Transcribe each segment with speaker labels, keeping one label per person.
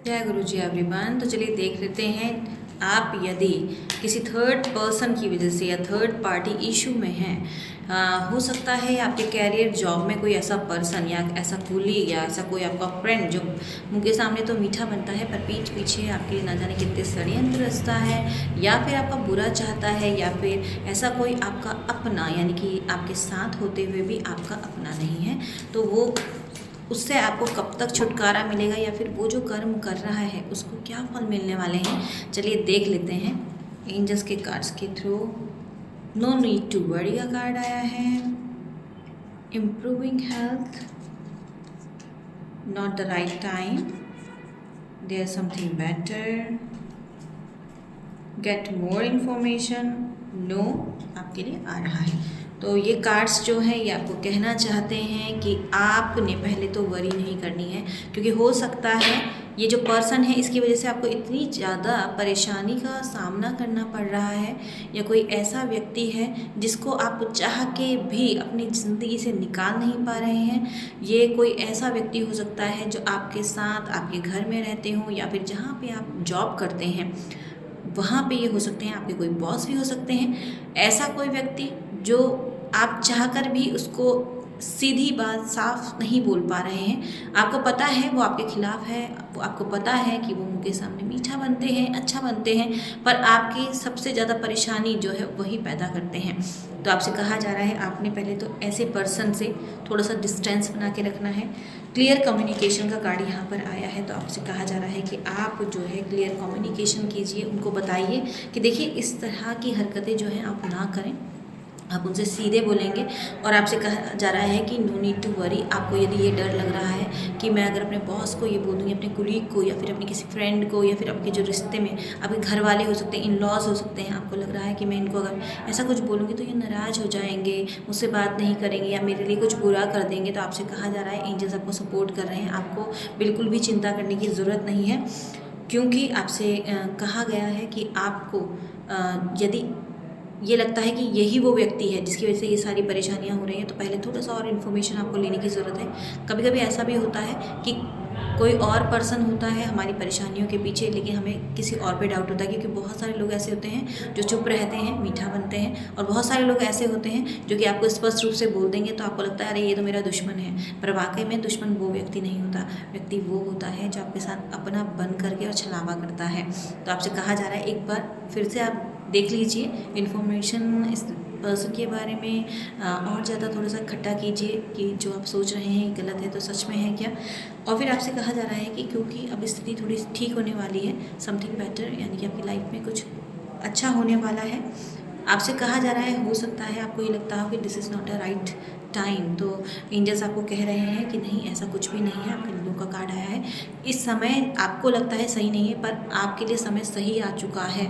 Speaker 1: जय गुरु जी एवरीवन। तो चलिए देख लेते हैं, आप यदि किसी थर्ड पर्सन की वजह से या थर्ड पार्टी इशू में हैं, हो सकता है आपके कैरियर जॉब में कोई ऐसा पर्सन या ऐसा कुलीग या ऐसा कोई आपका फ्रेंड जो मुंह के सामने तो मीठा बनता है पर पीठ पीछे आपके लिए ना जाने कितने षड्यंत्र रचता है, या फिर आपका बुरा चाहता है, या फिर ऐसा कोई आपका अपना यानी कि आपके साथ होते हुए भी आपका अपना नहीं है। तो वो उससे आपको कब तक छुटकारा मिलेगा या फिर वो जो कर्म कर रहा है उसको क्या फल मिलने वाले हैं, चलिए देख लेते हैं एंजल्स के कार्ड्स के through. No need to worry का कार्ड आया है, improving health, not the right time, there something better, get more information, no आपके लिए आ रहा है। तो ये कार्ड्स जो हैं ये आपको कहना चाहते हैं कि आपने पहले तो वरी नहीं करनी है, क्योंकि हो सकता है ये जो पर्सन है इसकी वजह से आपको इतनी ज़्यादा परेशानी का सामना करना पड़ रहा है, या कोई ऐसा व्यक्ति है जिसको आप चाह के भी अपनी ज़िंदगी से निकाल नहीं पा रहे हैं। ये कोई ऐसा व्यक्ति हो सकता है जो आपके साथ आपके घर में रहते हों, या फिर जहाँ पे आप जॉब करते हैं वहाँ पे ये हो सकते हैं, आपके कोई बॉस भी हो सकते हैं। ऐसा कोई व्यक्ति जो आप चाहकर भी उसको सीधी बात साफ नहीं बोल पा रहे हैं, आपको पता है वो आपके खिलाफ है, वो आपको पता है कि वो मुंह के सामने मीठा बनते हैं, अच्छा बनते हैं, पर आपकी सबसे ज़्यादा परेशानी जो है वही पैदा करते हैं। तो आपसे कहा जा रहा है आपने पहले तो ऐसे पर्सन से थोड़ा सा डिस्टेंस बना के रखना है। क्लियर कम्युनिकेशन का कार्ड यहाँ पर आया है, तो आपसे कहा जा रहा है कि आप जो है क्लियर कम्युनिकेशन कीजिए, उनको बताइए कि देखिए इस तरह की हरकतें जो हैं आप ना करें। आप उनसे सीधे बोलेंगे और आपसे कहा जा रहा है कि नो नीड टू वरी। आपको यदि ये डर लग रहा है कि मैं अगर अपने बॉस को ये बोल दूँगी, अपने कुलीग को, या फिर अपने किसी फ्रेंड को, या फिर आपके जो रिश्ते में आपके घर वाले हो सकते हैं, इन लॉज हो सकते हैं, आपको लग रहा है कि मैं इनको अगर ऐसा कुछ बोलूँगी तो ये नाराज़ हो जाएंगे, मुझसे बात नहीं करेंगे या मेरे लिए कुछ बुरा कर देंगे, तो आपसे कहा जा रहा है एंजल्स आपको सपोर्ट कर रहे हैं। आपको बिल्कुल भी चिंता करने की ज़रूरत नहीं है, क्योंकि आपसे कहा गया है कि आपको यदि ये लगता है कि यही वो व्यक्ति है जिसकी वजह से ये सारी परेशानियां हो रही हैं, तो पहले थोड़ा सा और इन्फॉर्मेशन आपको लेने की ज़रूरत है। कभी कभी ऐसा भी होता है कि कोई और पर्सन होता है हमारी परेशानियों के पीछे, लेकिन हमें किसी और पे डाउट होता है, क्योंकि बहुत सारे लोग ऐसे होते हैं जो चुप रहते हैं, मीठा बनते हैं, और बहुत सारे लोग ऐसे होते हैं जो कि आपको स्पष्ट रूप से बोल देंगे तो आपको लगता है अरे ये तो मेरा दुश्मन है, पर वाकई में दुश्मन वो व्यक्ति नहीं होता। व्यक्ति वो होता है जो आपके साथ अपना बन करके और छलावा करता है। तो आपसे कहा जा रहा है एक बार फिर से आप देख लीजिए इन्फॉर्मेशन इस पर्सन के बारे में, और ज़्यादा थोड़ा सा इकट्ठा कीजिए कि जो आप सोच रहे हैं गलत है तो सच में है क्या। और फिर आपसे कहा जा रहा है कि क्योंकि अब स्थिति थोड़ी ठीक होने वाली है, समथिंग बेटर, यानी कि आपकी लाइफ में कुछ अच्छा होने वाला है। आपसे कहा जा रहा है हो सकता है आपको ये लगता हो कि this is not a right time, तो एंजल्स आपको कह रहे हैं कि नहीं, ऐसा कुछ भी नहीं है। आपके लोगों का कार्ड आया है, इस समय आपको लगता है सही नहीं है, पर आपके लिए समय सही आ चुका है।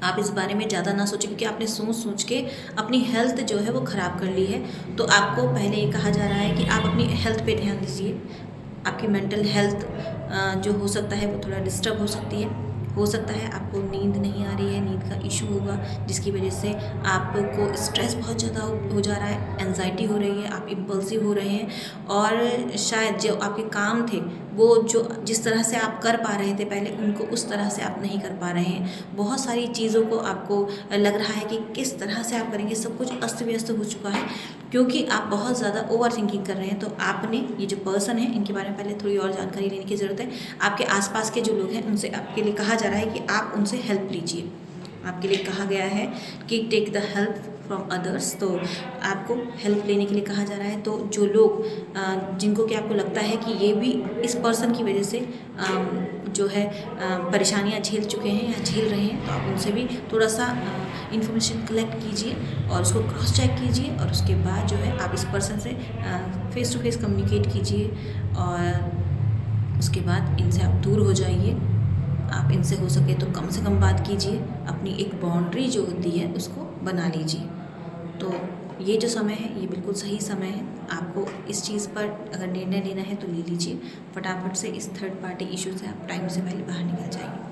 Speaker 1: आप इस बारे में ज़्यादा ना सोचें, क्योंकि आपने सोच सोच के अपनी हेल्थ जो है वो ख़राब कर ली है। तो आपको पहले ये कहा जा रहा है कि आप अपनी हेल्थ पे ध्यान दीजिए। आपकी मेंटल हेल्थ जो हो सकता है वो थोड़ा डिस्टर्ब हो सकती है। हो सकता है आपको नींद नहीं आ रही है, नींद का इशू होगा जिसकी वजह से आपको स्ट्रेस बहुत ज़्यादा हो जा रहा है, एंजाइटी हो रही है, आप इम्पल्सिव हो रहे हैं, और शायद जो आपके काम थे वो जो जिस तरह से आप कर पा रहे थे पहले, उनको उस तरह से आप नहीं कर पा रहे हैं। बहुत सारी चीज़ों को आपको लग रहा है कि किस तरह से आप करेंगे, सब कुछ अस्त व्यस्त हो चुका है, क्योंकि आप बहुत ज़्यादा ओवर थिंकिंग कर रहे हैं। तो आपने ये जो पर्सन है इनके बारे में पहले थोड़ी और जानकारी लेने की ज़रूरत है। आपके आसपास के जो लोग हैं उनसे आपके लिए कहा जा रहा है कि आप उनसे हेल्प लीजिए। आपके लिए कहा गया है कि take the help from others, तो आपको हेल्प लेने के लिए कहा जा रहा है। तो जो लोग जिनको कि आपको लगता है कि ये भी इस पर्सन की वजह से जो है परेशानियां झेल चुके हैं या झेल रहे हैं, तो आप उनसे भी थोड़ा सा इन्फॉर्मेशन कलेक्ट कीजिए और उसको क्रॉस चेक कीजिए, और उसके बाद जो है आप इस पर्सन से फेस टू फेस कम्युनिकेट कीजिए, और उसके बाद इनसे आप दूर हो जाइए। आप इनसे हो सके तो कम से कम बात कीजिए, अपनी एक बाउंड्री जो होती है उसको बना लीजिए। तो ये जो समय है ये बिल्कुल सही समय है। आपको इस चीज़ पर अगर निर्णय लेना है तो ले लीजिए फटाफट से। इस थर्ड पार्टी इशू से आप टाइम से पहले बाहर निकल जाइए।